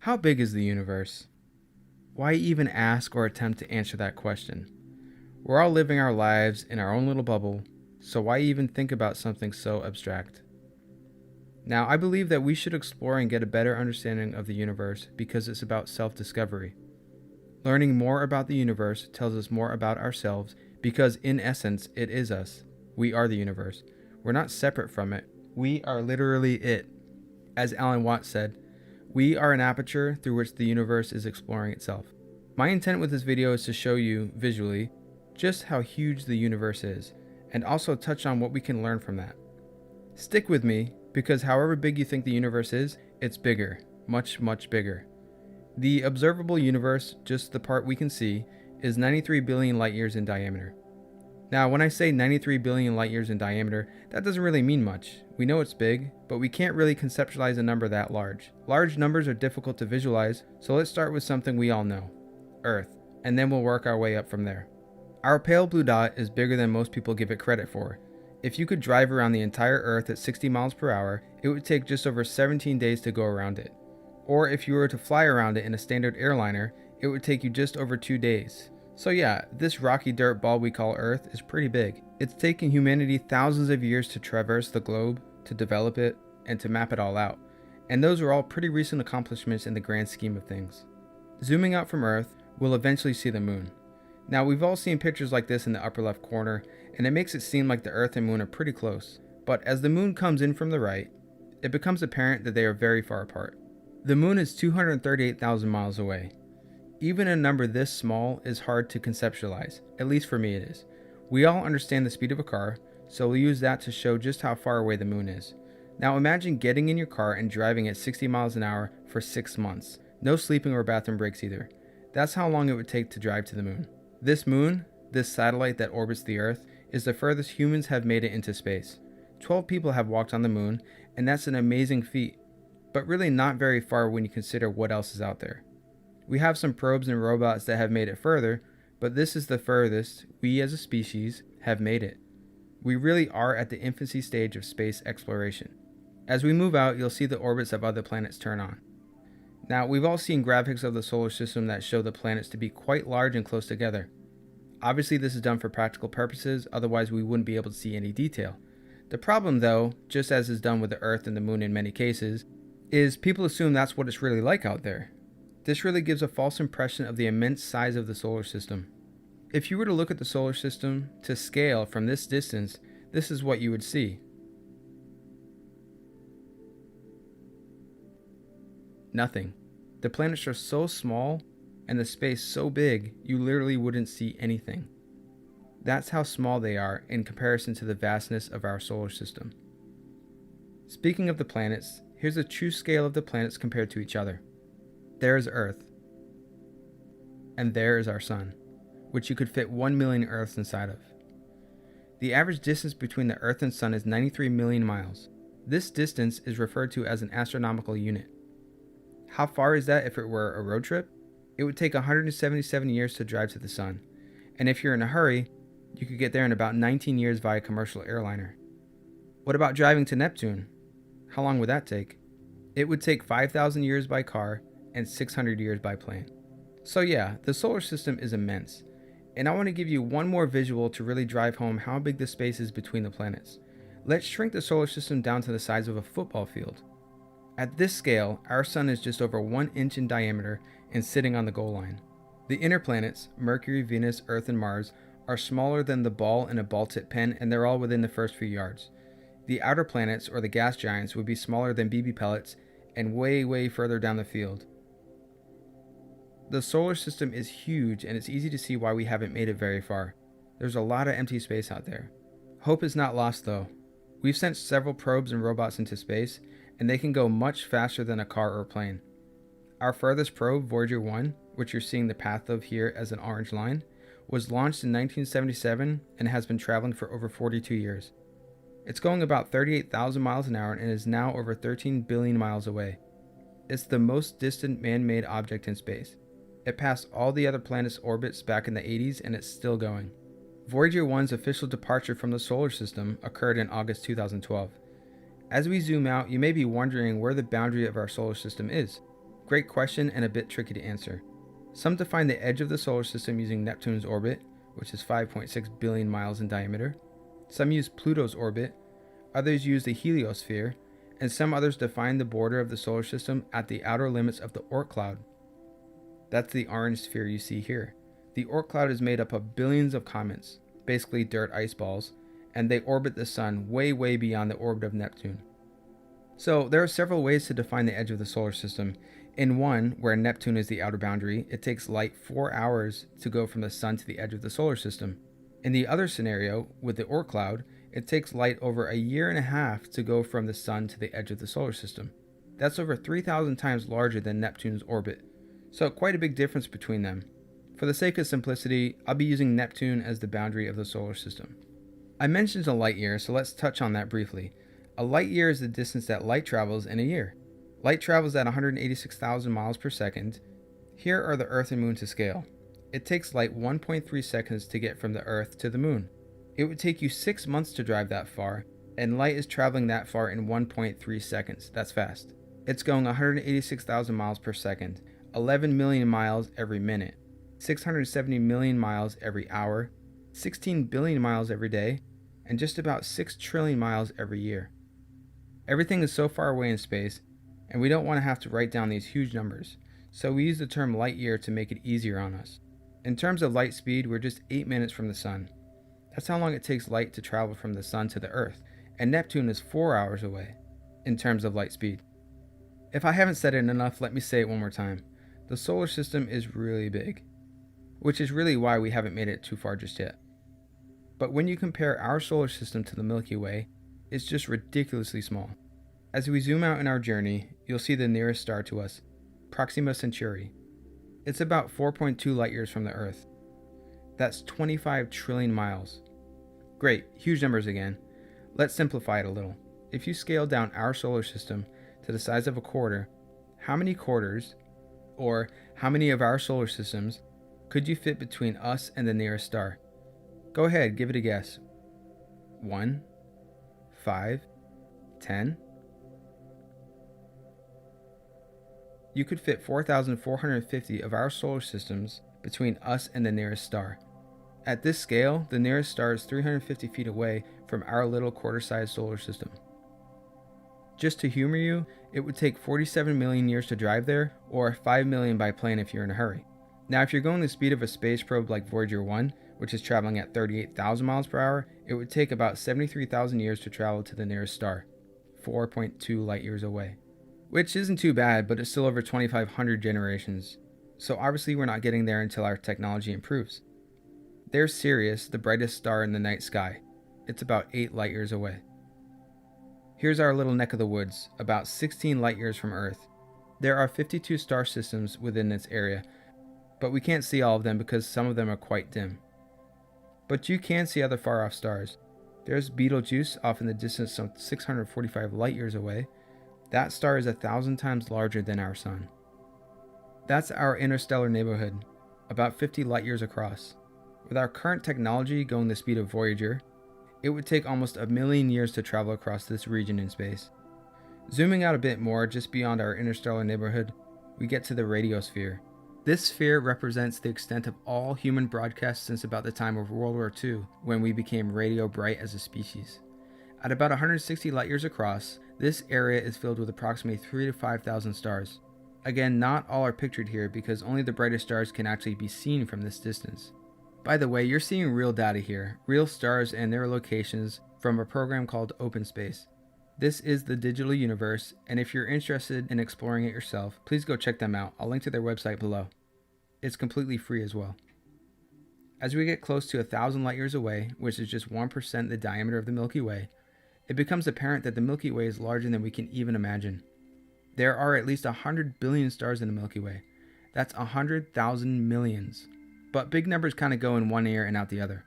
How big is the universe? Why even ask or attempt to answer that question? We're all living our lives in our own little bubble, so why even think about something so abstract? Now, I believe that we should explore and get a better understanding of the universe because it's about self-discovery. Learning more about the universe tells us more about ourselves because, in essence, it is us. We are the universe. We're not separate from it. We are literally it. As Alan Watts said, we are an aperture through which the universe is exploring itself. My intent with this video is to show you, visually, just how huge the universe is, and also touch on what we can learn from that. Stick with me, because however big you think the universe is, it's bigger. Much, much bigger. The observable universe, just the part we can see, is 93 billion light years in diameter. Now, when I say 93 billion light years in diameter, that doesn't really mean much. We know it's big, but we can't really conceptualize a number that large. Large numbers are difficult to visualize, so let's start with something we all know, Earth, and then we'll work our way up from there. Our pale blue dot is bigger than most people give it credit for. If you could drive around the entire Earth at 60 miles per hour, it would take just over 17 days to go around it. Or if you were to fly around it in a standard airliner, it would take you just over 2 days. So yeah, this rocky dirt ball we call Earth is pretty big. It's taken humanity thousands of years to traverse the globe, to develop it, and to map it all out. And those are all pretty recent accomplishments in the grand scheme of things. Zooming out from Earth, we'll eventually see the moon. Now, we've all seen pictures like this in the upper left corner, and it makes it seem like the Earth and moon are pretty close. But as the moon comes in from the right, it becomes apparent that they are very far apart. The moon is 238,000 miles away. Even a number this small is hard to conceptualize, at least for me it is. We all understand the speed of a car, so we'll use that to show just how far away the moon is. Now imagine getting in your car and driving at 60 miles an hour for 6 months. No sleeping or bathroom breaks either. That's how long it would take to drive to the moon. This moon, this satellite that orbits the Earth, is the furthest humans have made it into space. 12 people have walked on the moon, and that's an amazing feat, but really not very far when you consider what else is out there. We have some probes and robots that have made it further, but this is the furthest we as a species have made it. We really are at the infancy stage of space exploration. As we move out, you'll see the orbits of other planets turn on. Now, we've all seen graphics of the solar system that show the planets to be quite large and close together. Obviously, this is done for practical purposes, otherwise we wouldn't be able to see any detail. The problem though, just as is done with the Earth and the moon in many cases, is people assume that's what it's really like out there. This really gives a false impression of the immense size of the solar system. If you were to look at the solar system to scale from this distance, this is what you would see. Nothing. The planets are so small and the space so big, you literally wouldn't see anything. That's how small they are in comparison to the vastness of our solar system. Speaking of the planets, here's a true scale of the planets compared to each other. There is Earth, and there is our Sun, which you could fit 1 million Earths inside of. The average distance between the Earth and Sun is 93 million miles. This distance is referred to as an astronomical unit. How far is that if it were a road trip? It would take 177 years to drive to the Sun, and if you're in a hurry, you could get there in about 19 years via commercial airliner. What about driving to Neptune? How long would that take? It would take 5,000 years by car and 600 years by plane. So yeah, the solar system is immense, and I want to give you one more visual to really drive home how big the space is between the planets. Let's shrink the solar system down to the size of a football field. At this scale, our Sun is just over 1 inch in diameter and sitting on the goal line. The inner planets, Mercury, Venus, Earth, and Mars, are smaller than the ball in a ball-tip pen, and they're all within the first few yards. The outer planets, or the gas giants, would be smaller than BB pellets and way further down the field. The solar system is huge, and it's easy to see why we haven't made it very far. There's a lot of empty space out there. Hope is not lost though. We've sent several probes and robots into space, and they can go much faster than a car or plane. Our furthest probe, Voyager 1, which you're seeing the path of here as an orange line, was launched in 1977 and has been traveling for over 42 years. It's going about 38,000 miles an hour and is now over 13 billion miles away. It's the most distant man-made object in space. It passed all the other planets' orbits back in the 80s and it's still going. Voyager 1's official departure from the solar system occurred in August 2012. As we zoom out, you may be wondering where the boundary of our solar system is. Great question and a bit tricky to answer. Some define the edge of the solar system using Neptune's orbit, which is 5.6 billion miles in diameter. Some use Pluto's orbit, others use the heliosphere, and some others define the border of the solar system at the outer limits of the Oort cloud. That's the orange sphere you see here. The Oort cloud is made up of billions of comets, basically dirt ice balls, and they orbit the sun way, way beyond the orbit of Neptune. So there are several ways to define the edge of the solar system. In one, where Neptune is the outer boundary, it takes light 4 hours to go from the sun to the edge of the solar system. In the other scenario, with the Oort cloud, it takes light over a year and a half to go from the sun to the edge of the solar system. That's over 3,000 times larger than Neptune's orbit, so quite a big difference between them. For the sake of simplicity, I'll be using Neptune as the boundary of the solar system. I mentioned a light year, so let's touch on that briefly. A light year is the distance that light travels in a year. Light travels at 186,000 miles per second. Here are the Earth and Moon to scale. It takes light 1.3 seconds to get from the Earth to the Moon. It would take you 6 months to drive that far, and light is traveling that far in 1.3 seconds. That's fast. It's going 186,000 miles per second, 11 million miles every minute, 670 million miles every hour, 16 billion miles every day, and just about 6 trillion miles every year. Everything is so far away in space, and we don't want to have to write down these huge numbers, so we use the term light year to make it easier on us. In terms of light speed, we're just 8 minutes from the sun. That's how long it takes light to travel from the sun to the Earth, and Neptune is 4 hours away, in terms of light speed. If I haven't said it enough, let me say it one more time. The solar system is really big, which is really why we haven't made it too far just yet. But when you compare our solar system to the Milky Way, it's just ridiculously small. As we zoom out in our journey, you'll see the nearest star to us, Proxima Centauri. It's about 4.2 light years from the Earth. That's 25 trillion miles. Great, huge numbers again. Let's simplify it a little. If you scale down our solar system to the size of a quarter, how many quarters, or how many of our solar systems, could you fit between us and the nearest star? Go ahead, give it a guess. 1, 5, 10. You could fit 4,450 of our solar systems between us and the nearest star. At this scale, the nearest star is 350 feet away from our little quarter-sized solar system. Just to humor you, it would take 47 million years to drive there, or 5 million by plane if you're in a hurry. Now, if you're going the speed of a space probe like Voyager 1, which is traveling at 38,000 miles per hour, it would take about 73,000 years to travel to the nearest star, 4.2 light years away. Which isn't too bad, but it's still over 2,500 generations. So obviously we're not getting there until our technology improves. There's Sirius, the brightest star in the night sky. It's about 8 light years away. Here's our little neck of the woods, about 16 light years from Earth. There are 52 star systems within this area, but we can't see all of them because some of them are quite dim. But you can see other far off stars. There's Betelgeuse off in the distance some 645 light years away. That star is 1,000 times larger than our sun. That's our interstellar neighborhood, about 50 light years across. With our current technology going the speed of Voyager, it would take almost 1 million years to travel across this region in space. Zooming out a bit more, just beyond our interstellar neighborhood, we get to the radiosphere. This sphere represents the extent of all human broadcasts since about the time of World War II, when we became radio bright as a species. At about 160 light years across, this area is filled with approximately 3,000 to 5,000 stars. Again, not all are pictured here because only the brightest stars can actually be seen from this distance. By the way, you're seeing real data here, real stars and their locations from a program called OpenSpace. This is the digital universe, and if you're interested in exploring it yourself, please go check them out. I'll link to their website below. It's completely free as well. As we get close to 1,000 light years away, which is just 1% the diameter of the Milky Way, it becomes apparent that the Milky Way is larger than we can even imagine. There are at least 100 billion stars in the Milky Way. That's 100,000 millions. But big numbers kind of go in one ear and out the other.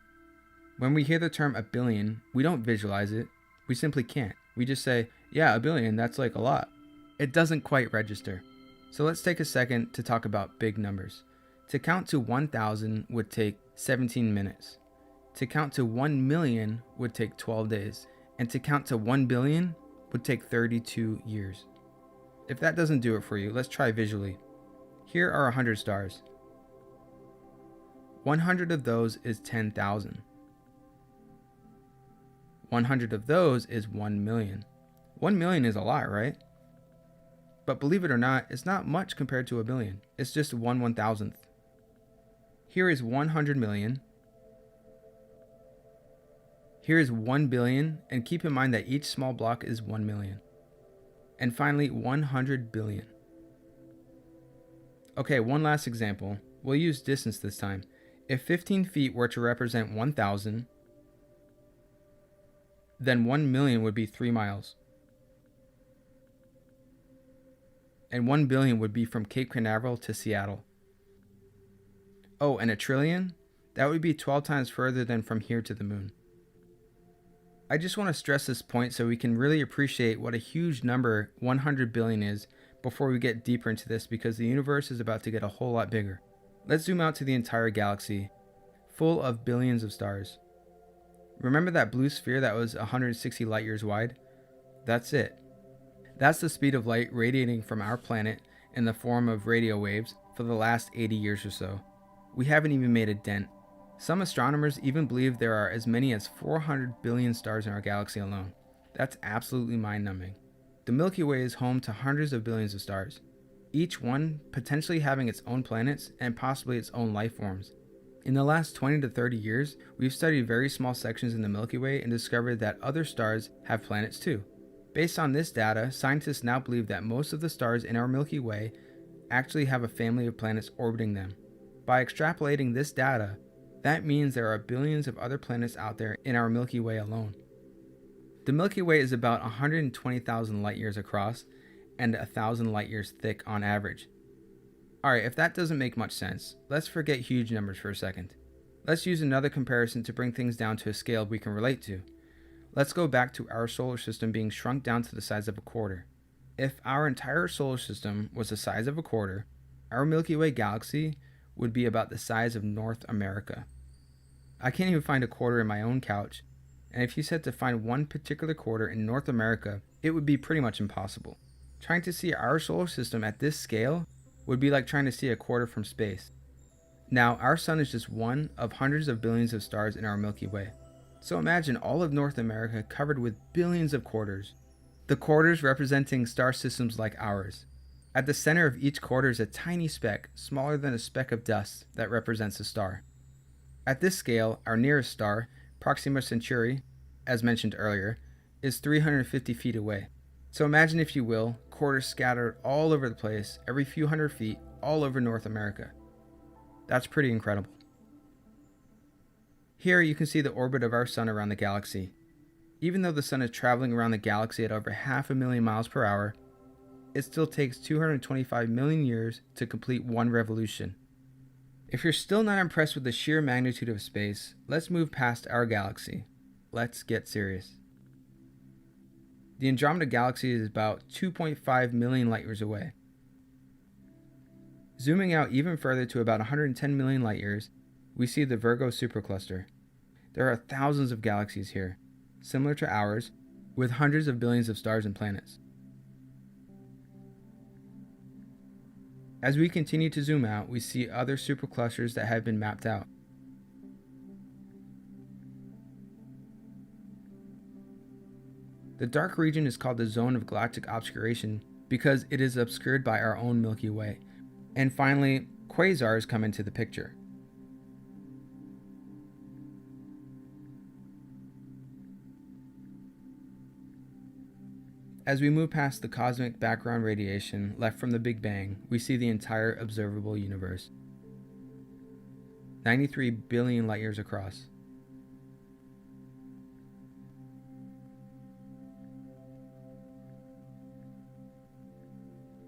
When we hear the term a billion, we don't visualize it. We simply can't. We just say, yeah, a billion, that's like a lot. It doesn't quite register. So let's take a second to talk about big numbers. To count to 1,000 would take 17 minutes. To count to 1 million would take 12 days. And to count to 1 billion would take 32 years. If that doesn't do it for you, let's try visually. Here are 100 stars. 100 of those is 10,000. 100 of those is 1 million. 1 million is a lot, right? But believe it or not, it's not much compared to a billion. It's just 1/1000th. Here is 100 million. Here is 1 billion, and keep in mind that each small block is 1 million. And finally, 100 billion. Okay, one last example. We'll use distance this time. If 15 feet were to represent 1,000, then 1 million would be 3 miles. And 1 billion would be from Cape Canaveral to Seattle. Oh, and a trillion? That would be 12 times further than from here to the moon. I just want to stress this point so we can really appreciate what a huge number 100 billion is before we get deeper into this, because the universe is about to get a whole lot bigger. Let's zoom out to the entire galaxy, full of billions of stars. Remember that blue sphere that was 160 light years wide? That's it. That's the speed of light radiating from our planet in the form of radio waves for the last 80 years or so. We haven't even made a dent. Some astronomers even believe there are as many as 400 billion stars in our galaxy alone. That's absolutely mind-numbing. The Milky Way is home to hundreds of billions of stars, each one potentially having its own planets and possibly its own life forms. In the last 20 to 30 years, we've studied very small sections in the Milky Way and discovered that other stars have planets too. Based on this data, scientists now believe that most of the stars in our Milky Way actually have a family of planets orbiting them. By extrapolating this data, that means there are billions of other planets out there in our Milky Way alone. The Milky Way is about 120,000 light years across and 1,000 light years thick on average. Alright, if that doesn't make much sense, let's forget huge numbers for a second. Let's use another comparison to bring things down to a scale we can relate to. Let's go back to our solar system being shrunk down to the size of a quarter. If our entire solar system was the size of a quarter, our Milky Way galaxy would be about the size of North America. I can't even find a quarter in my own couch, and if you said to find one particular quarter in North America, it would be pretty much impossible. Trying to see our solar system at this scale would be like trying to see a quarter from space. Now, our sun is just one of hundreds of billions of stars in our Milky Way. So imagine all of North America covered with billions of quarters. The quarters representing star systems like ours. At the center of each quarter is a tiny speck, smaller than a speck of dust, that represents a star. At this scale, our nearest star, Proxima Centauri, as mentioned earlier, is 350 feet away. So imagine, if you will, quarters scattered all over the place, every few hundred feet, all over North America. That's pretty incredible. Here you can see the orbit of our sun around the galaxy. Even though the sun is traveling around the galaxy at over 500,000 miles per hour, it still takes 225 million years to complete one revolution. If you're still not impressed with the sheer magnitude of space, let's move past our galaxy. Let's get serious. The Andromeda Galaxy is about 2.5 million light years away. Zooming out even further to about 110 million light years, we see the Virgo supercluster. There are thousands of galaxies here, similar to ours, with hundreds of billions of stars and planets. As we continue to zoom out, we see other superclusters that have been mapped out. The dark region is called the zone of galactic obscuration because it is obscured by our own Milky Way. And finally, quasars come into the picture. As we move past the cosmic background radiation left from the Big Bang, we see the entire observable universe. 93 billion light years across.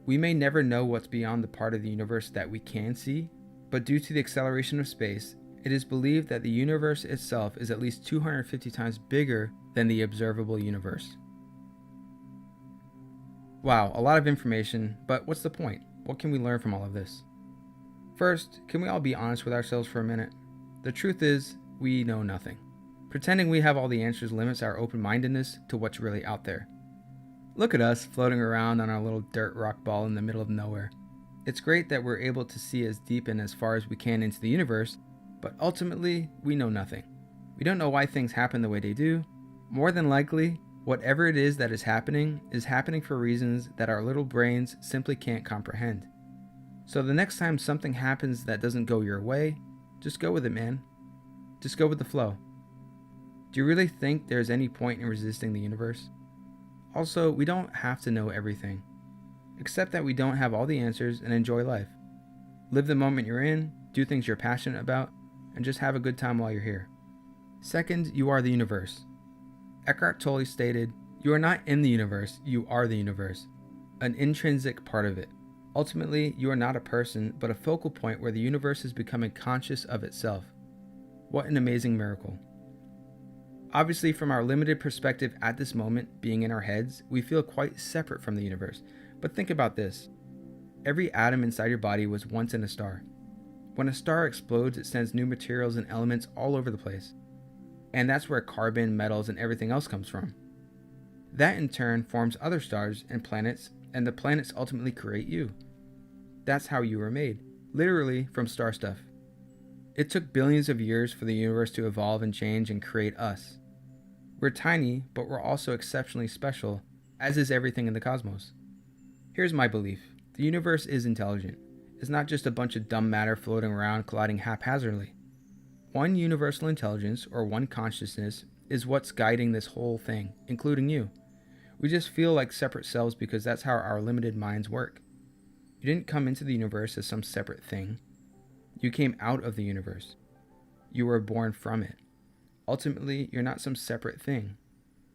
We may never know what's beyond the part of the universe that we can see, but due to the acceleration of space, it is believed that the universe itself is at least 250 times bigger than the observable universe. Wow, a lot of information, but what's the point? What can we learn from all of this? First, can we all be honest with ourselves for a minute? The truth is, we know nothing. Pretending we have all the answers limits our open-mindedness to what's really out there. Look at us floating around on our little dirt rock ball in the middle of nowhere. It's great that we're able to see as deep and as far as we can into the universe, but ultimately, we know nothing. We don't know why things happen the way they do. More than likely, whatever it is that is happening for reasons that our little brains simply can't comprehend. So the next time something happens that doesn't go your way, just go with it, man. Just go with the flow. Do you really think there's any point in resisting the universe? Also, we don't have to know everything. Accept that we don't have all the answers and enjoy life. Live the moment you're in, do things you're passionate about, and just have a good time while you're here. Second, you are the universe. Eckhart Tolle stated, "You are not in the universe, you are the universe, an intrinsic part of it. Ultimately, you are not a person, but a focal point where the universe is becoming conscious of itself." What an amazing miracle. Obviously, from our limited perspective at this moment, being in our heads, we feel quite separate from the universe. But think about this. Every atom inside your body was once in a star. When a star explodes, it sends new materials and elements all over the place. And that's where carbon, metals, and everything else comes from. That in turn forms other stars and the planets ultimately create you. That's how you were made, literally from star stuff. It took billions of years for the universe to evolve and change and create us. We're tiny, but we're also exceptionally special, as is everything in the cosmos. Here's my belief. The universe is intelligent. It's not just a bunch of dumb matter floating around colliding haphazardly. One universal intelligence, or one consciousness, is what's guiding this whole thing, including you. We just feel like separate selves because that's how our limited minds work. You didn't come into the universe as some separate thing. You came out of the universe. You were born from it. Ultimately, you're not some separate thing.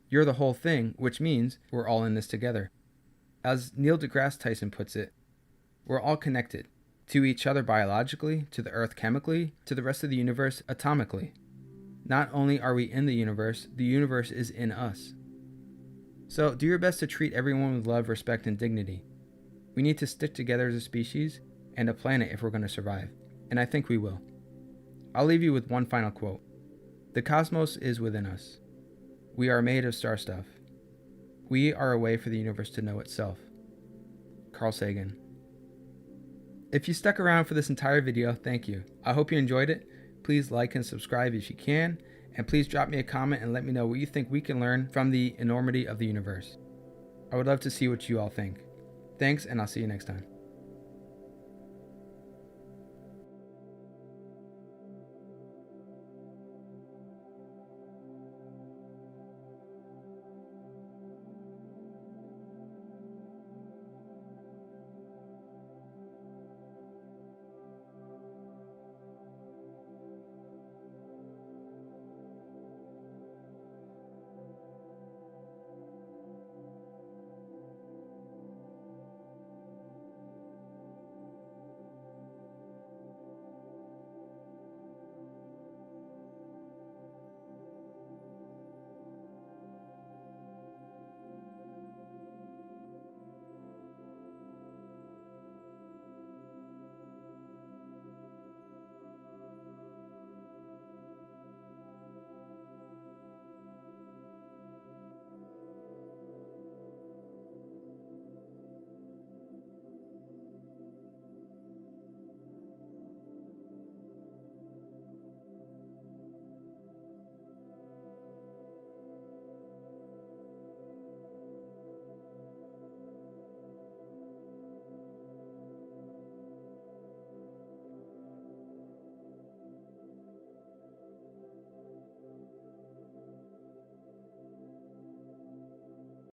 You're the whole thing, which means we're all in this together. As Neil deGrasse Tyson puts it, we're all connected. To each other biologically, to the earth chemically, to the rest of the universe atomically. Not only are we in the universe is in us. So do your best to treat everyone with love, respect, and dignity. We need to stick together as a species and a planet if we're going to survive. And I think we will. I'll leave you with one final quote. The cosmos is within us. We are made of star stuff. We are a way for the universe to know itself. Carl Sagan. If you stuck around for this entire video, thank you. I hope you enjoyed it. Please like and subscribe if you can, and please drop me a comment and let me know what you think we can learn from the enormity of the universe. I would love to see what you all think. Thanks, and I'll see you next time.